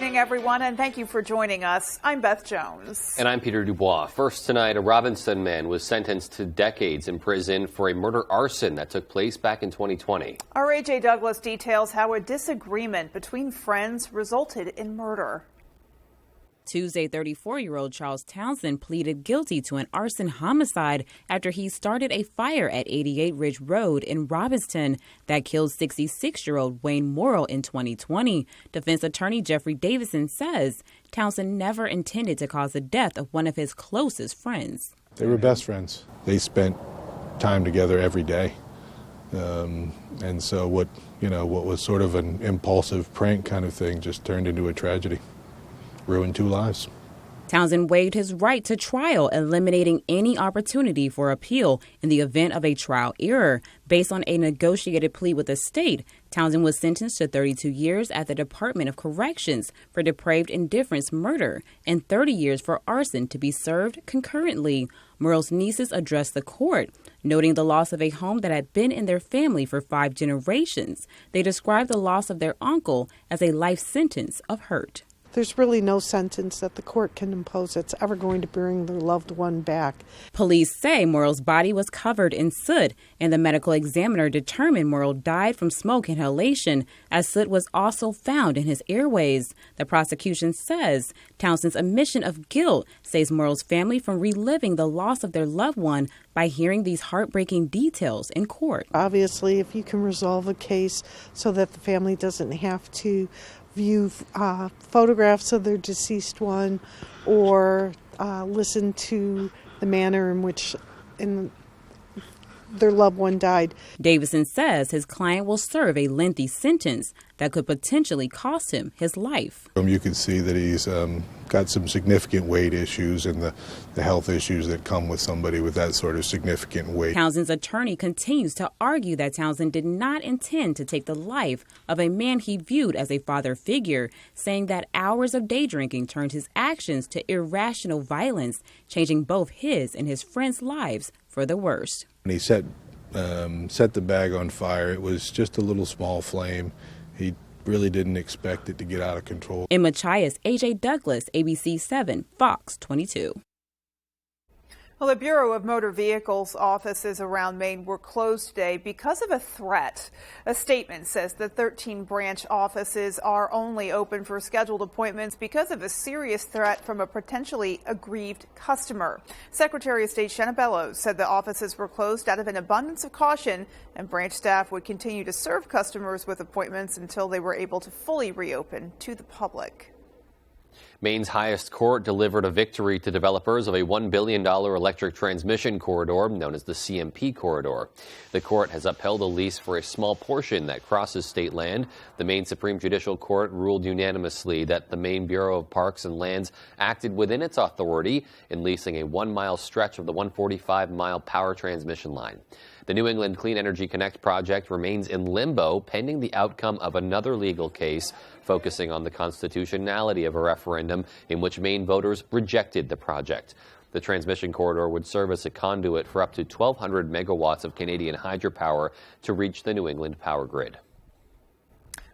evening, everyone, and thank you for joining us. I'm Beth Jones. And I'm Peter Dubois. First tonight, a Robinson man was sentenced to decades in prison for a murder arson that took place back in 2020. Our A.J. Douglas details how a disagreement between friends resulted in murder. Tuesday, 34-year-old Charles Townsend pleaded guilty to an arson homicide after he started a fire at 88 Ridge Road in Robbinston that killed 66-year-old Wayne Morrill in 2020. Defense attorney Jeffrey Davison says Townsend never intended to cause the death of one of his closest friends. They were best friends. They spent time together every day. And so what was sort of an impulsive prank kind of thing just turned into a tragedy. Ruined two lives. Townsend waived his right to trial, eliminating any opportunity for appeal in the event of a trial error. Based on a negotiated plea with the state, Townsend was sentenced to 32 years at the Department of Corrections for depraved indifference murder and 30 years for arson to be served concurrently. Morrill's nieces addressed the court, noting the loss of a home that had been in their family for 5 generations. They described the loss of their uncle as a life sentence of hurt. There's really no sentence that the court can impose that's ever going to bring their loved one back. Police say Morrill's body was covered in soot, and the medical examiner determined Morrill died from smoke inhalation, as soot was also found in his airways. The prosecution says Townsend's admission of guilt saves Morrill's family from reliving the loss of their loved one by hearing these heartbreaking details in court. Obviously, if you can resolve a case so that the family doesn't have to view photographs of their deceased one or listen to the manner in which their loved one died. Davison says his client will serve a lengthy sentence that could potentially cost him his life. You can see that he's got some significant weight issues and the health issues that come with somebody with that sort of significant weight. Townsend's attorney continues to argue that Townsend did not intend to take the life of a man he viewed as a father figure, saying that hours of day drinking turned his actions to irrational violence, changing both his and his friends' lives for the worst. When he set the bag on fire, it was just a little small flame. He really didn't expect it to get out of control. In Machias, A.J. Douglas, ABC 7, Fox 22. Well, the Bureau of Motor Vehicles offices around Maine were closed today because of a threat. A statement says the 13 branch offices are only open for scheduled appointments because of a serious threat from a potentially aggrieved customer. Secretary of State Shenna Bellows said the offices were closed out of an abundance of caution, and branch staff would continue to serve customers with appointments until they were able to fully reopen to the public. Maine's highest court delivered a victory to developers of a $1 billion electric transmission corridor known as the CMP corridor. The court has upheld a lease for a small portion that crosses state land. The Maine Supreme Judicial Court ruled unanimously that the Maine Bureau of Parks and Lands acted within its authority in leasing a 1-mile stretch of the 145-mile power transmission line. The New England Clean Energy Connect project remains in limbo pending the outcome of another legal case focusing on the constitutionality of a referendum in which Maine voters rejected the project. The transmission corridor would serve as a conduit for up to 1,200 megawatts of Canadian hydropower to reach the New England power grid.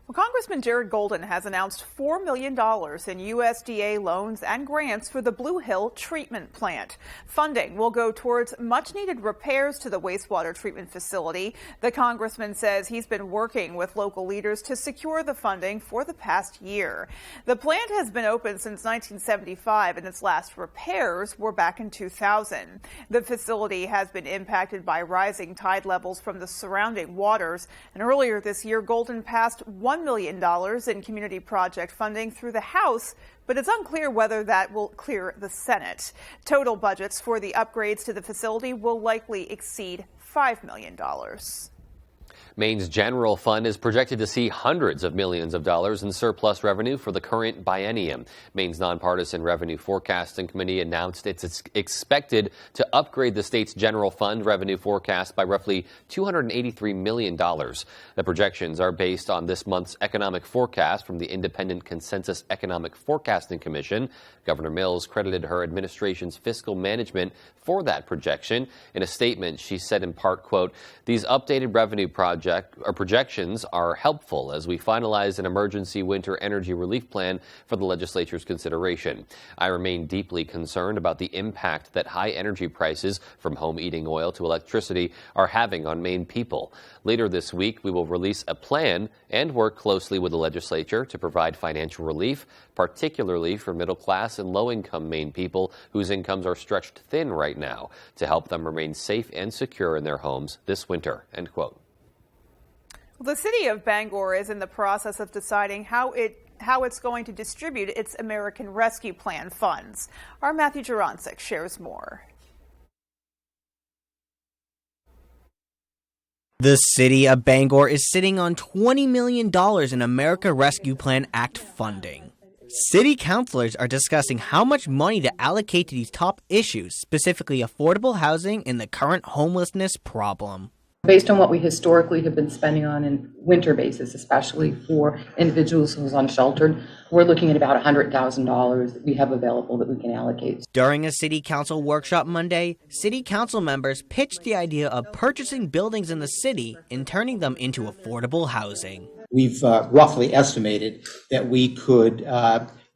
Well, Congressman Jared Golden has announced $4 million in USDA loans and grants for the Blue Hill treatment plant. Funding will go towards much-needed repairs to the wastewater treatment facility. The congressman says he's been working with local leaders to secure the funding for the past year. The plant has been open since 1975, and its last repairs were back in 2000. The facility has been impacted by rising tide levels from the surrounding waters, and earlier this year, Golden passed $1 million in community project funding through the House, but it's unclear whether that will clear the Senate. Total budgets for the upgrades to the facility will likely exceed $5 million. Maine's general fund is projected to see hundreds of millions of dollars in surplus revenue for the current biennium. Maine's nonpartisan revenue forecasting committee announced it's expected to upgrade the state's general fund revenue forecast by roughly $283 million. The projections are based on this month's economic forecast from the Independent Consensus Economic Forecasting Commission. Governor Mills credited her administration's fiscal management for that projection. In a statement, she said in part, quote, "These updated revenue projections projections are helpful as we finalize an emergency winter energy relief plan for the legislature's consideration. I remain deeply concerned about the impact that high energy prices, from home heating oil to electricity, are having on Maine people. Later this week, we will release a plan and work closely with the legislature to provide financial relief, particularly for middle-class and low-income Maine people whose incomes are stretched thin right now, to help them remain safe and secure in their homes this winter, end quote. The city of Bangor is in the process of deciding how it's going to distribute its American Rescue Plan funds. Our Matthew Jurancic shares more. The city of Bangor is sitting on $20 million in America Rescue Plan Act funding. City councilors are discussing how much money to allocate to these top issues, specifically affordable housing and the current homelessness problem. Based on what we historically have been spending on in winter basis, especially for individuals who are unsheltered, we're looking at about $100,000 that we have available that we can allocate. During a city council workshop Monday, city council members pitched the idea of purchasing buildings in the city and turning them into affordable housing. We've roughly estimated that we could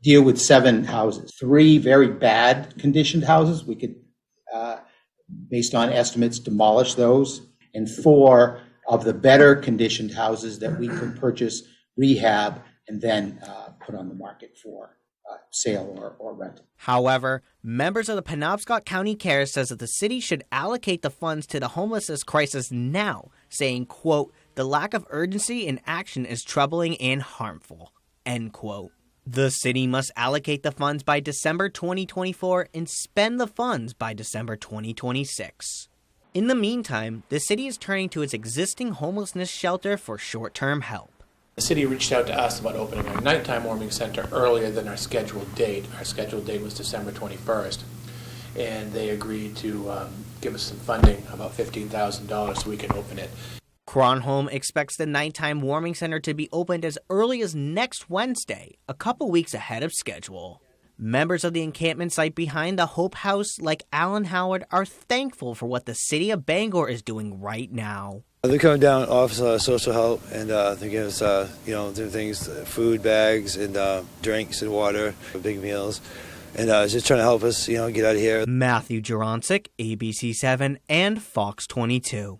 deal with 7 houses. 3 very bad conditioned houses, we could, based on estimates, demolish those. And 4 of the better conditioned houses that we could purchase, rehab, and then put on the market for sale or rental. However, members of the Penobscot County CARES says that the city should allocate the funds to the homelessness crisis now, saying, quote, "The lack of urgency in action is troubling and harmful," end quote. The city must allocate the funds by December 2024 and spend the funds by December 2026. In the meantime, the city is turning to its existing homelessness shelter for short-term help. The city reached out to us about opening a nighttime warming center earlier than our scheduled date. Our scheduled date was December 21st, and they agreed to give us some funding, about $15,000, so we can open it. Cronholm expects the nighttime warming center to be opened as early as next Wednesday, a couple weeks ahead of schedule. Members of the encampment site behind the Hope House, like Alan Howard, are thankful for what the city of Bangor is doing right now. They're coming down to offer social help, and they give us, different things, food bags and drinks and water, big meals, and just trying to help us, get out of here. Matthew Jurancic, ABC7 and Fox 22.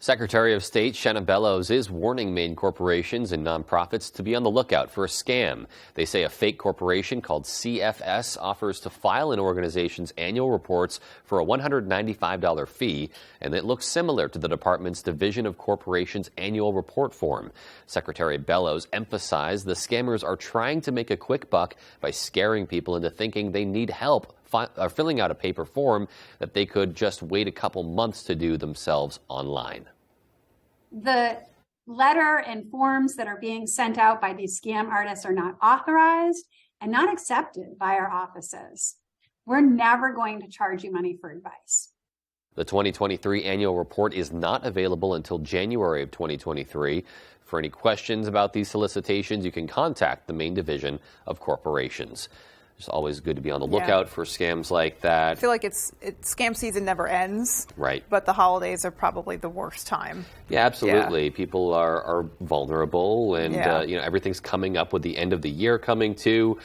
Secretary of State Shenna Bellows is warning Maine corporations and nonprofits to be on the lookout for a scam. They say a fake corporation called CFS offers to file an organization's annual reports for a $195 fee, and it looks similar to the department's Division of Corporations annual report form. Secretary Bellows emphasized the scammers are trying to make a quick buck by scaring people into thinking they need help filling out a paper form that they could just wait a couple months to do themselves online. The letter and forms that are being sent out by these scam artists are not authorized and not accepted by our offices. We're never going to charge you money for advice. The 2023 annual report is not available until January of 2023. For any questions about these solicitations, you can contact the Maine Division of Corporations. It's always good to be on the lookout for scams like that. I feel like scam season never ends. Right. But the holidays are probably the worst time. Yeah, absolutely. Yeah. People are vulnerable, and everything's coming up with the end of the year coming too.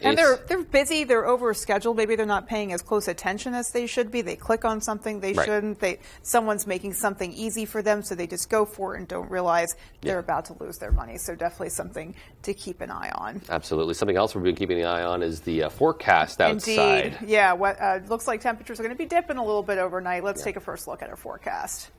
And they're busy, they're overscheduled, maybe they're not paying as close attention as they should be. They click on something they shouldn't. Someone's making something easy for them, so they just go for it and don't realize they're about to lose their money. So definitely something to keep an eye on. Absolutely. Something else we've been keeping an eye on is the forecast outside. Indeed. Yeah, looks like temperatures are going to be dipping a little bit overnight. Let's take a first look at our forecast.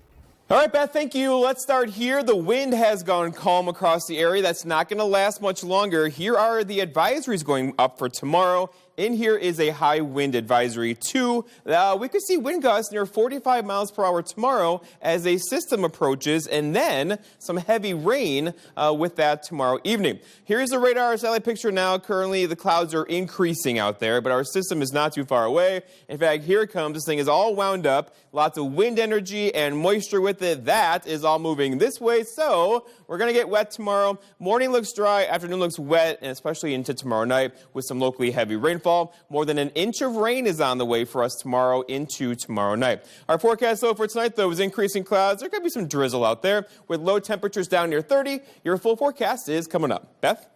All right, Beth, thank you. Let's start here. The wind has gone calm across the area. That's not going to last much longer. Here are the advisories going up for tomorrow. In here is a high wind advisory, too. We could see wind gusts near 45 miles per hour tomorrow as a system approaches, and then some heavy rain with that tomorrow evening. Here's the radar satellite picture now. Currently, the clouds are increasing out there, but our system is not too far away. In fact, here it comes. This thing is all wound up. Lots of wind energy and moisture with it. That is all moving this way, so we're going to get wet tomorrow. Morning looks dry, afternoon looks wet, and especially into tomorrow night with some locally heavy rainfall. rainfall. More than an inch of rain is on the way for us tomorrow into tomorrow night. Our forecast, though, for tonight, though, is increasing clouds. There could be some drizzle out there with low temperatures down near 30. Your full forecast is coming up. Beth?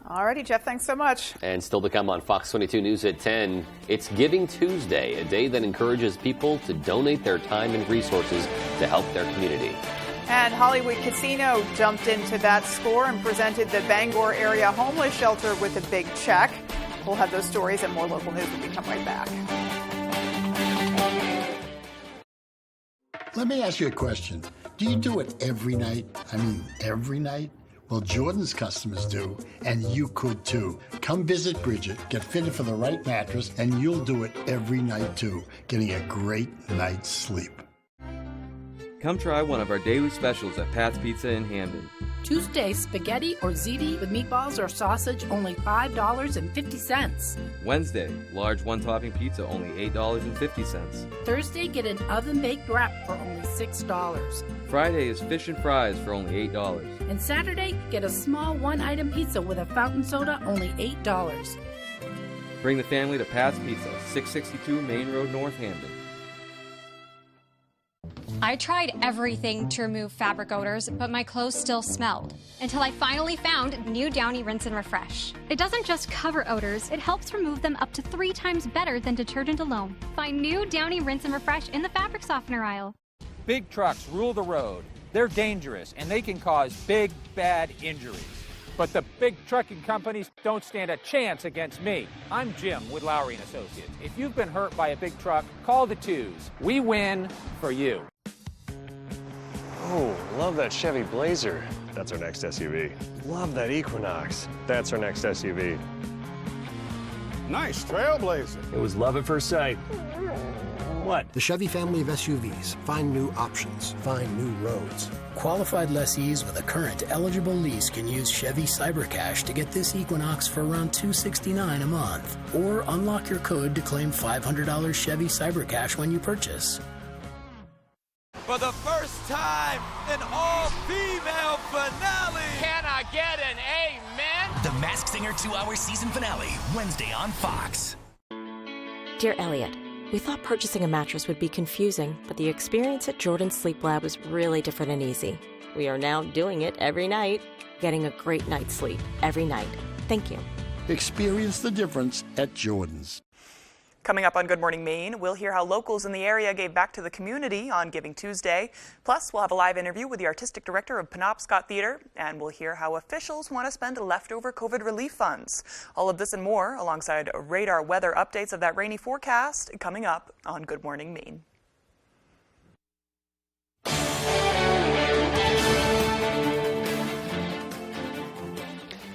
All righty, Jeff, thanks so much. And still to come on Fox 22 News at 10, it's Giving Tuesday, a day that encourages people to donate their time and resources to help their community. And Hollywood Casino jumped into that score and presented the Bangor area homeless shelter with a big check. We'll have those stories and more local news when we come right back. Let me ask you a question. Do you do it every night? I mean, every night? Well, Jordan's customers do, and you could too. Come visit Bridget, get fitted for the right mattress, and you'll do it every night too, getting a great night's sleep. Come try one of our daily specials at Pat's Pizza in Hamden. Tuesday, spaghetti or ziti with meatballs or sausage, only $5.50. Wednesday, large one-topping pizza, only $8.50. Thursday, get an oven-baked wrap for only $6. Friday is fish and fries for only $8. And Saturday, get a small one-item pizza with a fountain soda, only $8. Bring the family to Pat's Pizza, 662 Main Road, North Hamden. I tried everything to remove fabric odors, but my clothes still smelled. Until I finally found New Downy Rinse and Refresh. It doesn't just cover odors, it helps remove them up to 3 times better than detergent alone. Find New Downy Rinse and Refresh in the fabric softener aisle. Big trucks rule the road. They're dangerous, and they can cause big, bad injuries. But the big trucking companies don't stand a chance against me. I'm Jim with Lowry & Associates. If you've been hurt by a big truck, call the twos. We win for you. Oh, love that Chevy Blazer. That's our next SUV. Love that Equinox. That's our next SUV. Nice Trailblazer. It was love at first sight. What? The Chevy family of SUVs. Find new options. Find new roads. Qualified lessees with a current eligible lease can use Chevy CyberCash to get this Equinox for around $269 a month. Or unlock your code to claim $500 Chevy CyberCash when you purchase. For the first time, an all-female finale. Can I get an amen? The Masked Singer 2-hour season finale, Wednesday on Fox. Dear Elliot, we thought purchasing a mattress would be confusing, but the experience at Jordan's Sleep Lab was really different and easy. We are now doing it every night, getting a great night's sleep every night. Thank you. Experience the difference at Jordan's. Coming up on Good Morning Maine, we'll hear how locals in the area gave back to the community on Giving Tuesday. Plus, we'll have a live interview with the artistic director of Penobscot Theater, and we'll hear how officials want to spend leftover COVID relief funds. All of this and more, alongside radar weather updates of that rainy forecast, coming up on Good Morning Maine.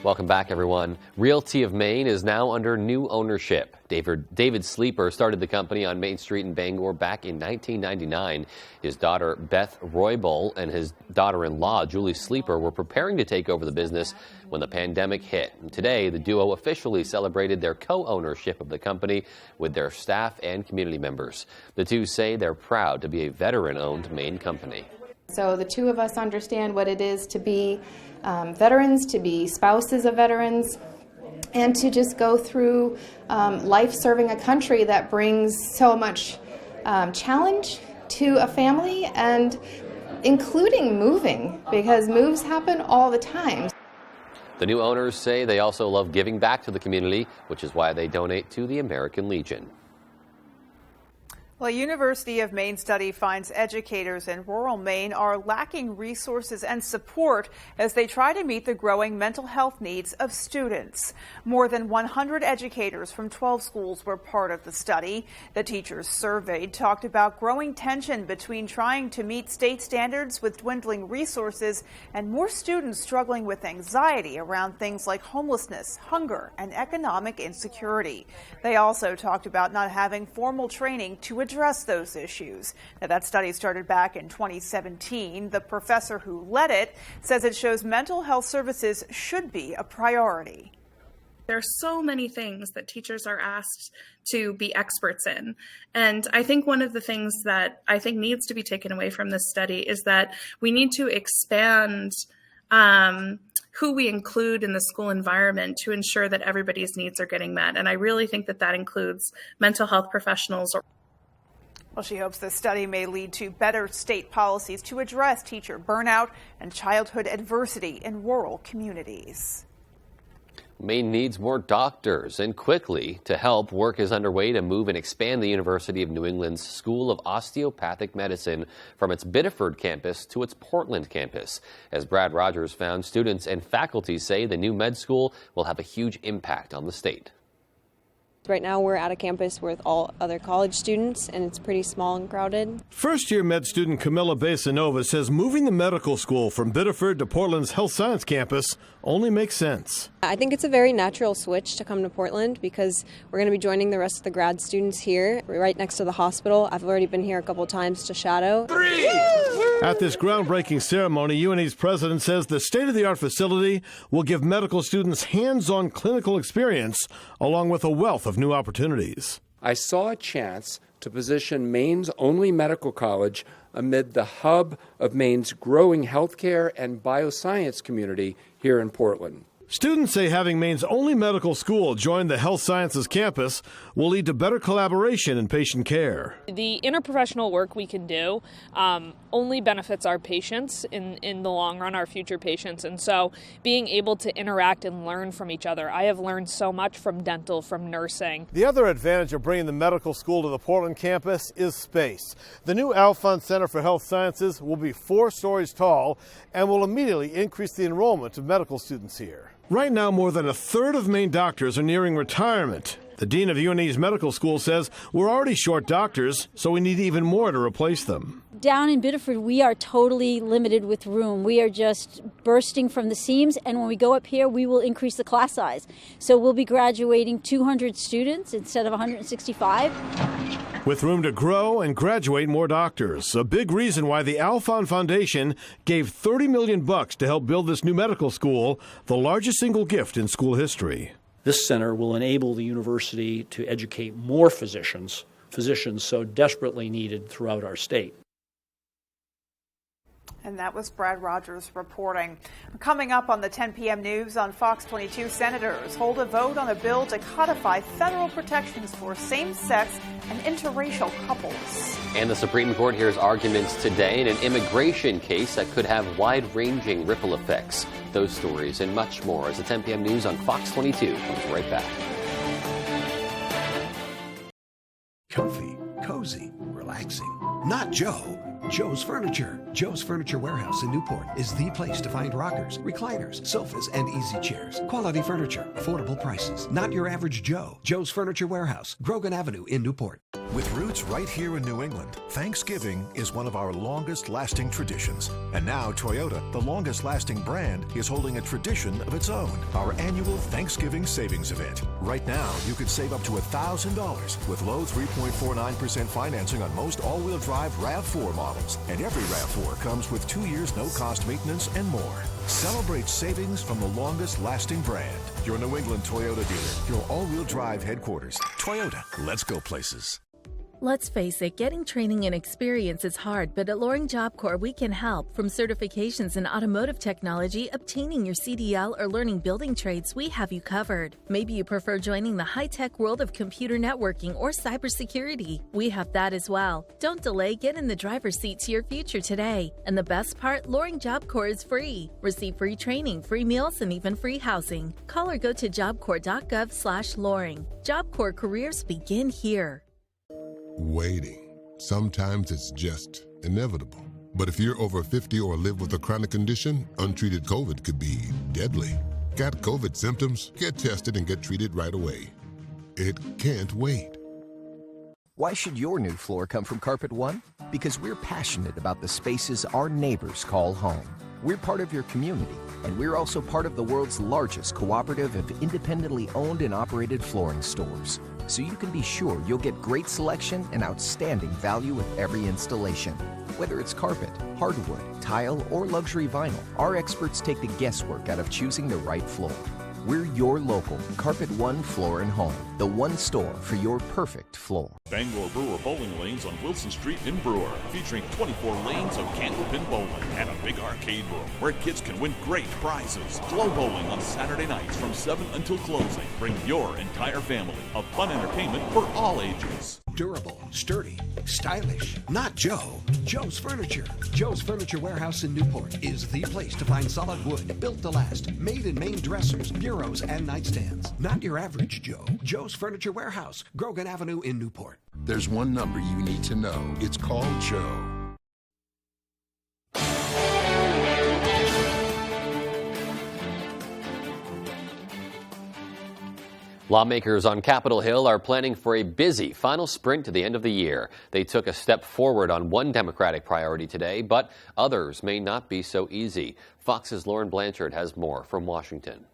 Welcome back, everyone. Realty of Maine is now under new ownership. David Sleeper started the company on Main Street in Bangor back in 1999. His daughter, Beth Roybal, and his daughter-in-law, Julie Sleeper, were preparing to take over the business when the pandemic hit. And today, the duo officially celebrated their co-ownership of the company with their staff and community members. The two say they're proud to be a veteran-owned Maine company. So the two of us understand what it is to be veterans, to be spouses of veterans, and to just go through life serving a country that brings so much challenge to a family, and including moving, because moves happen all the time. The new owners say they also love giving back to the community, which is why they donate to the American Legion. Well, a University of Maine study finds educators in rural Maine are lacking resources and support as they try to meet the growing mental health needs of students. More than 100 educators from 12 schools were part of the study. The teachers surveyed talked about growing tension between trying to meet state standards with dwindling resources and more students struggling with anxiety around things like homelessness, hunger, and economic insecurity. They also talked about not having formal training to address those issues. Now, that study started back in 2017. The professor who led it says it shows mental health services should be a priority. There are so many things that teachers are asked to be experts in. And I think one of the things that I think needs to be taken away from this study is that we need to expand who we include in the school environment to ensure that everybody's needs are getting met. And I really think that that includes mental health professionals. Well, she hopes this study may lead to better state policies to address teacher burnout and childhood adversity in rural communities. Maine needs more doctors, and quickly. To help, work is underway to move and expand the University of New England's School of Osteopathic Medicine from its Biddeford campus to its Portland campus. As Brad Rogers found, students and faculty say the new med school will have a huge impact on the state. Right now we're at a campus with all other college students, and it's pretty small and crowded. First-year med student Camilla Basanova says moving the medical school from Biddeford to Portland's Health Science campus only makes sense. I think it's a very natural switch to come to Portland because we're going to be joining the rest of the grad students here, right next to the hospital. I've already been here a couple times to shadow. At this groundbreaking ceremony, UNE's president says the state-of-the-art facility will give medical students hands-on clinical experience along with a wealth of new opportunities. I saw a chance to position Maine's only medical college amid the hub of Maine's growing healthcare and bioscience community here in Portland. Students say having Maine's only medical school join the Health Sciences campus will lead to better collaboration in patient care. The interprofessional work we can do only benefits our patients in the long run, our future patients. And so being able to interact and learn from each other. I have learned so much from dental, from nursing. The other advantage of bringing the medical school to the Portland campus is space. The new Alphon Center for Health Sciences will be 4 stories tall and will immediately increase the enrollment of medical students here. Right now, more than a third of Maine doctors are nearing retirement. The dean of UNE's medical school says we're already short doctors, so we need even more to replace them. Down in Biddeford, we are totally limited with room. We are just bursting from the seams, and when we go up here, we will increase the class size. So we'll be graduating 200 students instead of 165. With room to grow and graduate more doctors, a big reason why the Alphon Foundation gave $30 million to help build this new medical school, the largest single gift in school history. This center will enable the university to educate more physicians so desperately needed throughout our state. And that was Brad Rogers reporting. Coming up on the 10 p.m. news on Fox 22, senators hold a vote on a bill to codify federal protections for same-sex and interracial couples. And the Supreme Court hears arguments today in an immigration case that could have wide-ranging ripple effects. Those stories and much more as the 10 p.m. news on Fox 22 comes right back. Comfy, cozy, relaxing. Not Joe. Joe's Furniture. Joe's Furniture Warehouse in Newport is the place to find rockers, recliners, sofas, and easy chairs. Quality furniture, affordable prices. Not your average Joe. Joe's Furniture Warehouse, Grogan Avenue in Newport. With roots right here in New England, Thanksgiving is one of our longest-lasting traditions. And now Toyota, the longest-lasting brand, is holding a tradition of its own. Our annual Thanksgiving Savings Event. Right now, you could save up to $1,000 with low 3.49% financing on most all-wheel drive RAV4 models. And every RAV4 comes with 2 years no-cost maintenance and more. Celebrate savings from the longest-lasting brand. Your New England Toyota dealer, your all-wheel drive headquarters. Toyota, let's go places. Let's face it, getting training and experience is hard, but at Loring Job Corps, we can help. From certifications in automotive technology, obtaining your CDL, or learning building trades, we have you covered. Maybe you prefer joining the high-tech world of computer networking or cybersecurity. We have that as well. Don't delay, get in the driver's seat to your future today. And the best part, Loring Job Corps is free. Receive free training, free meals, and even free housing. Call or go to jobcorps.gov/Loring. Job Corps careers begin here. Waiting. Sometimes it's just inevitable. But if you're over 50 or live with a chronic condition, untreated COVID could be deadly. Got COVID symptoms? Get tested and get treated right away. It can't wait. Why should your new floor come from Carpet One? Because we're passionate about the spaces our neighbors call home. We're part of your community, and we're also part of the world's largest cooperative of independently owned and operated flooring stores. So you can be sure you'll get great selection and outstanding value with every installation. Whether it's carpet, hardwood, tile, or luxury vinyl, our experts take the guesswork out of choosing the right floor. We're your local Carpet One Floor and Home, the one store for your perfect floor. Bangor Brewer bowling lanes on Wilson Street in Brewer, featuring 24 lanes of candlepin bowling and a big arcade room where kids can win great prizes. Glow bowling on Saturday nights from 7 until closing. Bring your entire family of fun entertainment for all ages. Durable, sturdy, stylish. Not Joe. Joe's Furniture. Joe's Furniture Warehouse in Newport is the place to find solid wood, built to last, made in Maine dressers, bureaus, and nightstands. Not your average Joe. Joe's Furniture Warehouse, Grogan Avenue in Newport. There's one number you need to know. It's called Joe. Lawmakers on Capitol Hill are planning for a busy final sprint to the end of the year. They took a step forward on one Democratic priority today, but others may not be so easy. Fox's Lauren Blanchard has more from Washington.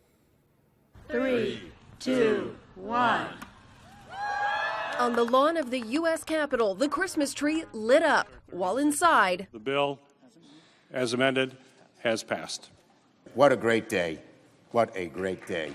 3, 2, 1. On the lawn of the U.S. Capitol, the Christmas tree lit up, while inside, the bill, as amended, has passed. What a great day. What a great day.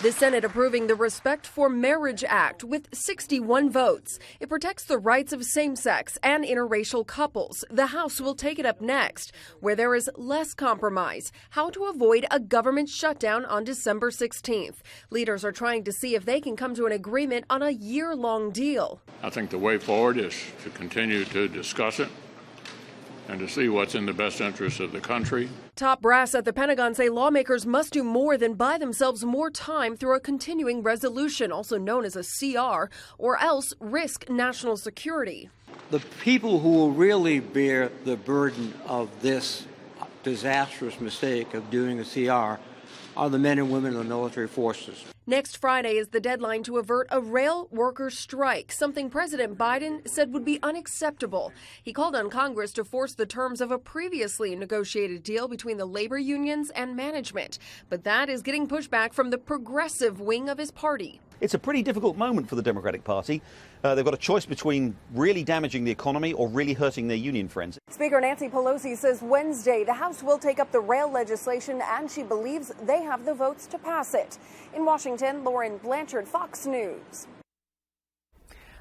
The Senate approving the Respect for Marriage Act with 61 votes. It protects the rights of same-sex and interracial couples. The House will take it up next, where there is less compromise. How to avoid a government shutdown on December 16th. Leaders are trying to see if they can come to an agreement on a year-long deal. I think the way forward is to continue to discuss it and to see what's in the best interest of the country. Top brass at the Pentagon say lawmakers must do more than buy themselves more time through a continuing resolution, also known as a CR, or else risk national security. The people who will really bear the burden of this disastrous mistake of doing a CR are the men and women of the military forces. Next Friday is the deadline to avert a rail worker strike, something President Biden said would be unacceptable. He called on Congress to force the terms of a previously negotiated deal between the labor unions and management. But that is getting pushback from the progressive wing of his party. It's a pretty difficult moment for the Democratic Party. They've got a choice between really damaging the economy or really hurting their union friends. Speaker Nancy Pelosi says Wednesday the House will take up the rail legislation, and she believes they have the votes to pass it. In Washington, Lauren Blanchard, Fox News.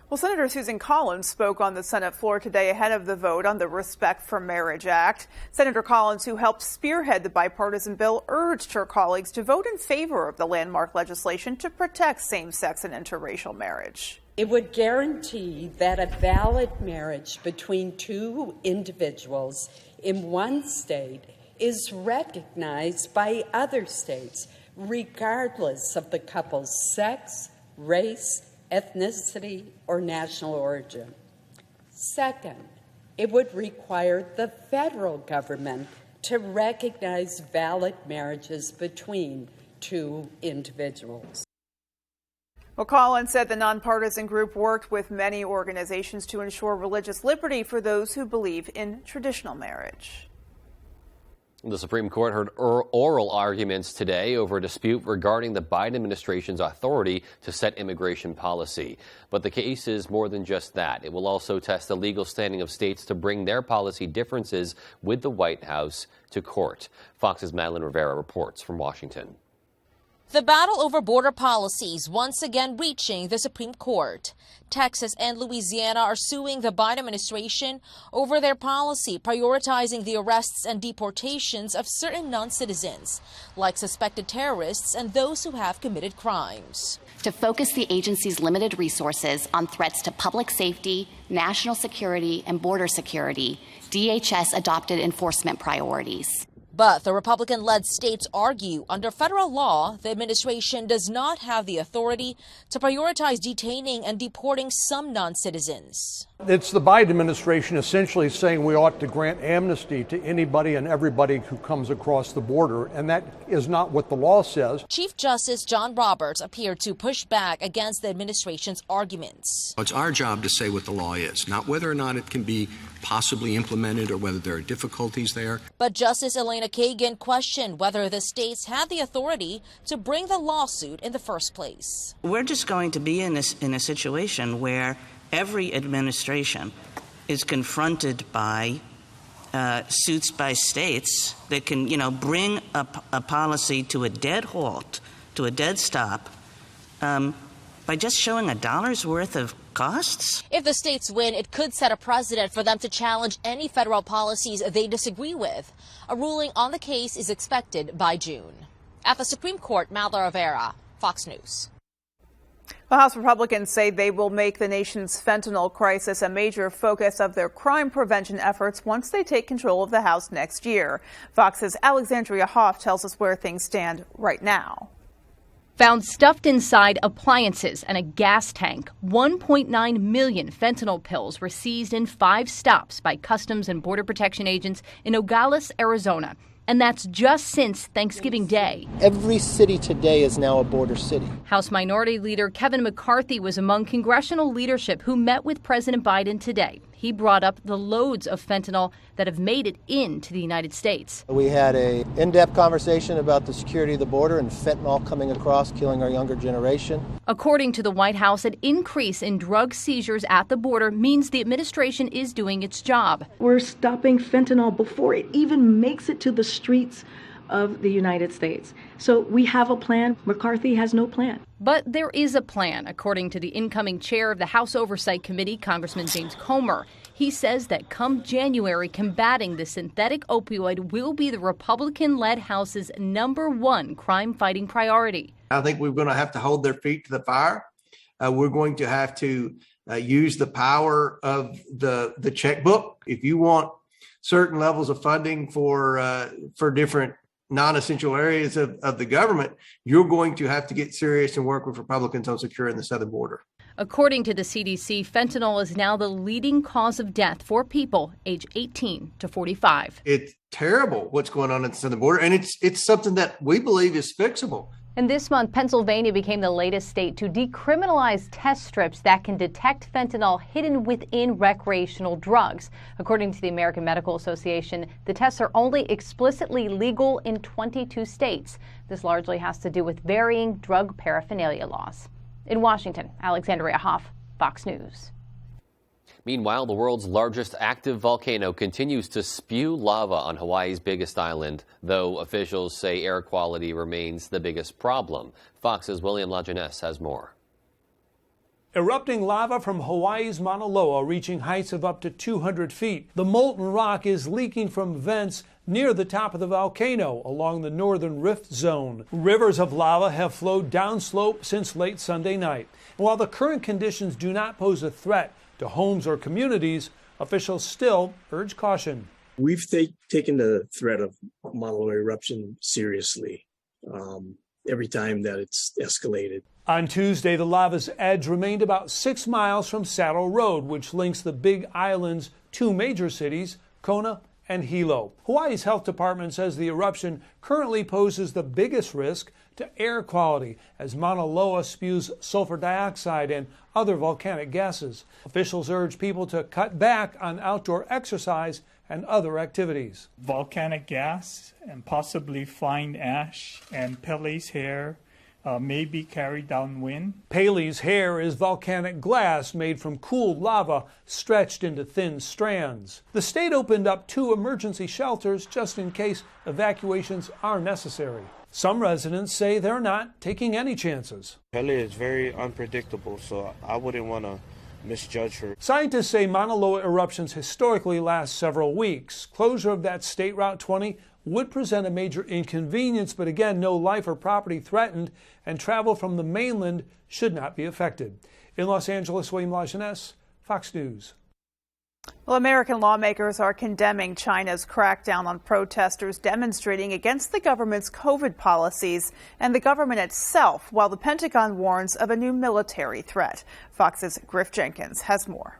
Well, Senator Susan Collins spoke on the Senate floor today ahead of the vote on the Respect for Marriage Act. Senator Collins, who helped spearhead the bipartisan bill, urged her colleagues to vote in favor of the landmark legislation to protect same-sex and interracial marriage. It would guarantee that a valid marriage between two individuals in one state is recognized by other states, regardless of the couple's sex, race, ethnicity, or national origin. Second, it would require the federal government to recognize valid marriages between two individuals. Well, Collins said the nonpartisan group worked with many organizations to ensure religious liberty for those who believe in traditional marriage. The Supreme Court heard oral arguments today over a dispute regarding the Biden administration's authority to set immigration policy. But the case is more than just that. It will also test the legal standing of states to bring their policy differences with the White House to court. Fox's Madeline Rivera reports from Washington. The battle over border policies once again reaching the Supreme Court. Texas and Louisiana are suing the Biden administration over their policy prioritizing the arrests and deportations of certain non-citizens, like suspected terrorists and those who have committed crimes. To focus the agency's limited resources on threats to public safety, national security, and border security, DHS adopted enforcement priorities. But the Republican-led states argue under federal law, the administration does not have the authority to prioritize detaining and deporting some non-citizens. It's the Biden administration essentially saying we ought to grant amnesty to anybody and everybody who comes across the border, and that is not what the law says. Chief Justice John Roberts appeared to push back against the administration's arguments. It's our job to say what the law is, not whether or not it can be possibly implemented or whether there are difficulties there. But Justice Elena Kagan questioned whether the states had the authority to bring the lawsuit in the first place. We're just going to be in a situation where every administration is confronted by suits by states that can, bring a policy to a dead halt, to a dead stop, by just showing $1's worth of costs? If the states win, it could set a precedent for them to challenge any federal policies they disagree with. A ruling on the case is expected by June. At the Supreme Court, Malda Rivera, Fox News. The House Republicans say they will make the nation's fentanyl crisis a major focus of their crime prevention efforts once they take control of the House next year. Fox's Alexandria Hoff tells us where things stand right now. Found stuffed inside appliances and a gas tank, 1.9 million fentanyl pills were seized in 5 stops by Customs and Border Protection agents in Nogales, Arizona. And that's just since Thanksgiving Day. Every city today is now a border city. House Minority Leader Kevin McCarthy was among congressional leadership who met with President Biden today. He brought up the loads of fentanyl that have made it into the United States. We had an in-depth conversation about the security of the border and fentanyl coming across, killing our younger generation. According to the White House, an increase in drug seizures at the border means the administration is doing its job. We're stopping fentanyl before it even makes it to the streets of the United States. So we have a plan. McCarthy has no plan. But there is a plan, according to the incoming chair of the House Oversight Committee, Congressman James Comer. He says that come January, combating the synthetic opioid will be the Republican-led House's #1 crime-fighting priority. I think we're going to have to hold their feet to the fire. We're going to have to use the power of the checkbook. If you want certain levels of funding for different non-essential areas of the government, you're going to have to get serious and work with Republicans on securing the southern border. According to the CDC, fentanyl is now the leading cause of death for people age 18 to 45. It's terrible what's going on at the southern border, and it's something that we believe is fixable. And this month, Pennsylvania became the latest state to decriminalize test strips that can detect fentanyl hidden within recreational drugs. According to the American Medical Association, the tests are only explicitly legal in 22 states. This largely has to do with varying drug paraphernalia laws. In Washington, Alexandria Hoff, Fox News. Meanwhile, the world's largest active volcano continues to spew lava on Hawaii's biggest island, though officials say air quality remains the biggest problem. Fox's William Lajeunesse has more. Erupting lava from Hawaii's Mauna Loa reaching heights of up to 200 feet. The molten rock is leaking from vents near the top of the volcano along the northern rift zone. Rivers of lava have flowed downslope since late Sunday night. And while the current conditions do not pose a threat to homes or communities, officials still urge caution. We've taken the threat of Mauna Loa eruption seriously every time that it's escalated. On Tuesday, the lava's edge remained about 6 miles from Saddle Road, which links the Big Island's 2 major cities, Kona and Hilo. Hawaii's health department says the eruption currently poses the biggest risk to air quality as Mauna Loa spews sulfur dioxide and other volcanic gases. Officials urge people to cut back on outdoor exercise and other activities. Volcanic gas and possibly fine ash and Pele's hair may be carried downwind. Pele's hair is volcanic glass made from cooled lava stretched into thin strands. The state opened up 2 emergency shelters just in case evacuations are necessary. Some residents say they're not taking any chances. Pele is very unpredictable, so I wouldn't want to misjudge her. Scientists say Mauna Loa eruptions historically last several weeks. Closure of that State Route 20 would present a major inconvenience, but again, no life or property threatened, and travel from the mainland should not be affected. In Los Angeles, William Lajeunesse, Fox News. Well, American lawmakers are condemning China's crackdown on protesters demonstrating against the government's COVID policies and the government itself, while the Pentagon warns of a new military threat. Fox's Griff Jenkins has more.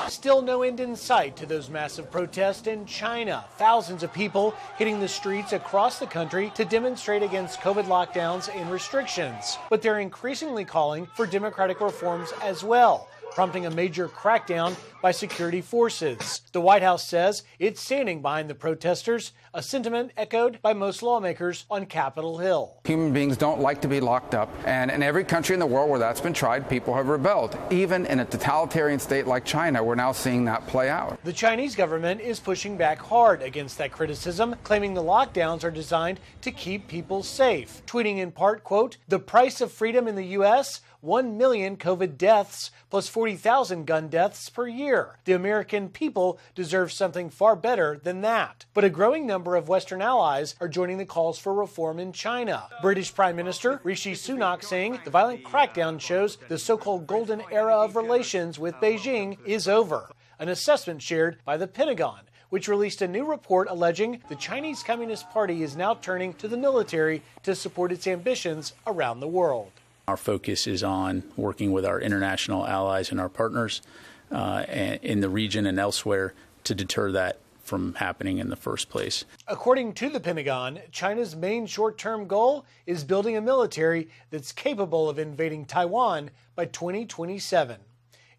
Still no end in sight to those massive protests in China. Thousands of people hitting the streets across the country to demonstrate against COVID lockdowns and restrictions. But they're increasingly calling for democratic reforms as well. prompting a major crackdown by security forces. The White House says it's standing behind the protesters, a sentiment echoed by most lawmakers on Capitol Hill. Human beings don't like to be locked up, and in every country in the world where that's been tried, people have rebelled. Even in a totalitarian state like China, we're now seeing that play out. The Chinese government is pushing back hard against that criticism, claiming the lockdowns are designed to keep people safe. Tweeting in part, quote, "The price of freedom in the U.S., 1 million COVID deaths plus 40,000 gun deaths per year. The American people deserve something far better than that." But a growing number of Western allies are joining the calls for reform in China. British Prime Minister Rishi Sunak saying the violent crackdown shows the so-called golden era of relations with Beijing is over. An assessment shared by the Pentagon, which released a new report alleging the Chinese Communist Party is now turning to the military to support its ambitions around the world. Our focus is on working with our international allies and our partners in the region and elsewhere to deter that from happening in the first place. According to the Pentagon, China's main short-term goal is building a military that's capable of invading Taiwan by 2027.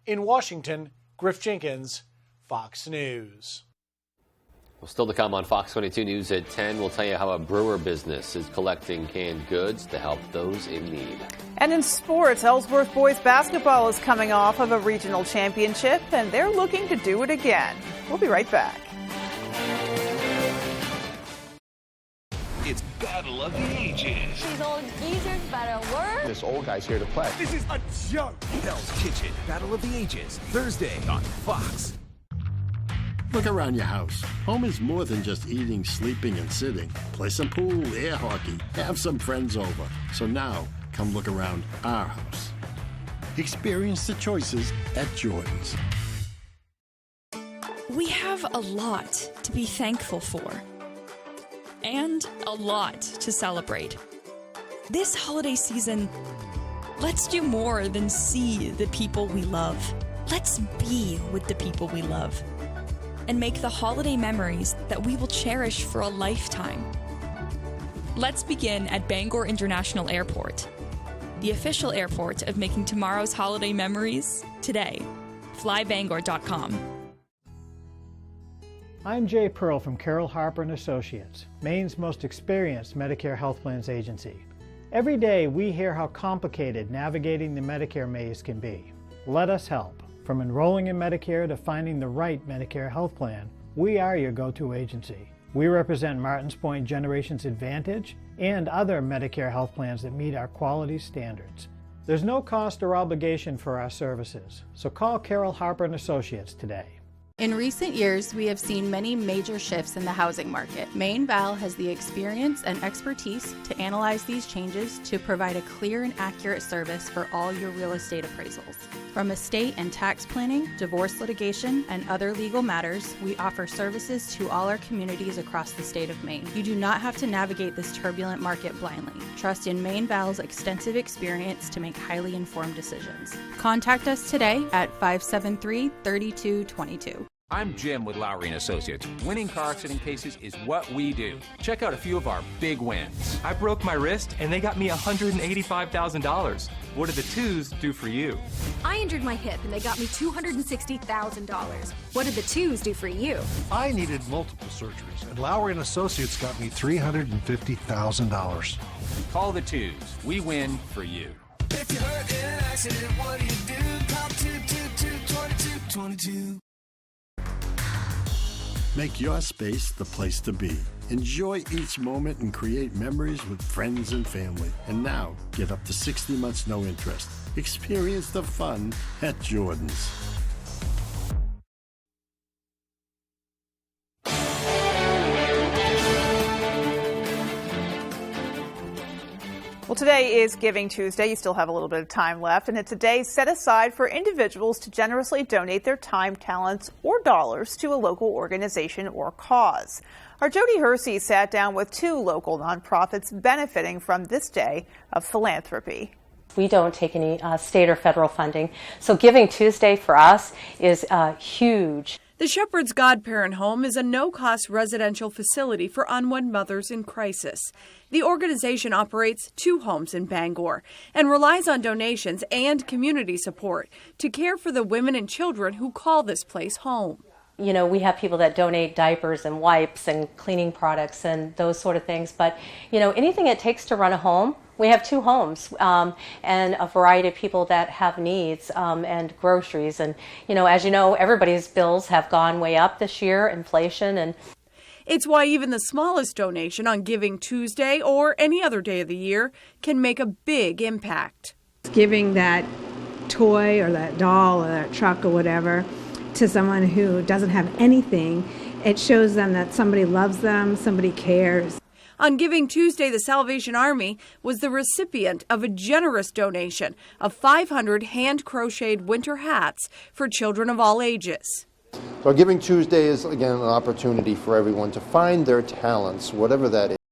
In Washington, Griff Jenkins, Fox News. Well, still to come on Fox 22 News at 10, we'll tell you how a brewer business is collecting canned goods to help those in need. And in sports, Ellsworth boys basketball is coming off of a regional championship, and they're looking to do it again. We'll be right back. It's Battle of the Ages. These old geezers better work. This old guy's here to play. This is a joke. Hell's Kitchen, Battle of the Ages, Thursday on Fox. Look around your house. Home is more than just eating, sleeping, and sitting. Play some pool, air hockey, have some friends over. So now, come look around our house. Experience the choices at Jordan's. We have a lot to be thankful for. And a lot to celebrate. This holiday season, let's do more than see the people we love. Let's be with the people we love. And make the holiday memories that we will cherish for a lifetime. Let's begin at Bangor International Airport, the official airport of making tomorrow's holiday memories today. FlyBangor.com. I'm Jay Pearl from Carroll Harper & Associates, Maine's most experienced Medicare health plans agency. Every day we hear how complicated navigating the Medicare maze can be. Let us help. From enrolling in Medicare to finding the right Medicare health plan, we are your go-to agency. We represent Martins Point Generations Advantage and other Medicare health plans that meet our quality standards. There's no cost or obligation for our services, so call Carroll Harper & Associates today. In recent years, we have seen many major shifts in the housing market. Maine Val has the experience and expertise to analyze these changes to provide a clear and accurate service for all your real estate appraisals. From estate and tax planning, divorce litigation, and other legal matters, we offer services to all our communities across the state of Maine. You do not have to navigate this turbulent market blindly. Trust in Maine Val's extensive experience to make highly informed decisions. Contact us today at 573-3222. I'm Jim with Lowry & Associates. Winning car accident cases is what we do. Check out a few of our big wins. I broke my wrist and they got me $185,000. What did the twos do for you? I injured my hip and they got me $260,000. What did the twos do for you? I needed multiple surgeries and Lowry & Associates got me $350,000. Call the twos. We win for you. If you're hurt in an accident, what do you do? Call 222-2222. Make your space the place to be. Enjoy each moment and create memories with friends and family. And now, get up to 60 months no interest. Experience the fun at Jordan's. Well, today is Giving Tuesday. You still have a little bit of time left, and it's a day set aside for individuals to generously donate their time, talents, or dollars to a local organization or cause. Our Jody Hersey sat down with two local nonprofits benefiting from this day of philanthropy. We don't take any state or federal funding, so Giving Tuesday for us is huge. The Shepherd's Godparent Home is a no-cost residential facility for unwed mothers in crisis. The organization operates 2 homes in Bangor and relies on donations and community support to care for the women and children who call this place home. You know, we have people that donate diapers and wipes and cleaning products and those sort of things, but, you know, anything it takes to run a home. We have 2 homes and a variety of people that have needs and groceries. And, you know, as you know, everybody's bills have gone way up this year, inflation. And it's why even the smallest donation on Giving Tuesday or any other day of the year can make a big impact. Giving that toy or that doll or that truck or whatever to someone who doesn't have anything, it shows them that somebody loves them, somebody cares. On Giving Tuesday, the Salvation Army was the recipient of a generous donation of 500 hand-crocheted winter hats for children of all ages. So Giving Tuesday is, again, an opportunity for everyone to find their talents, whatever that is.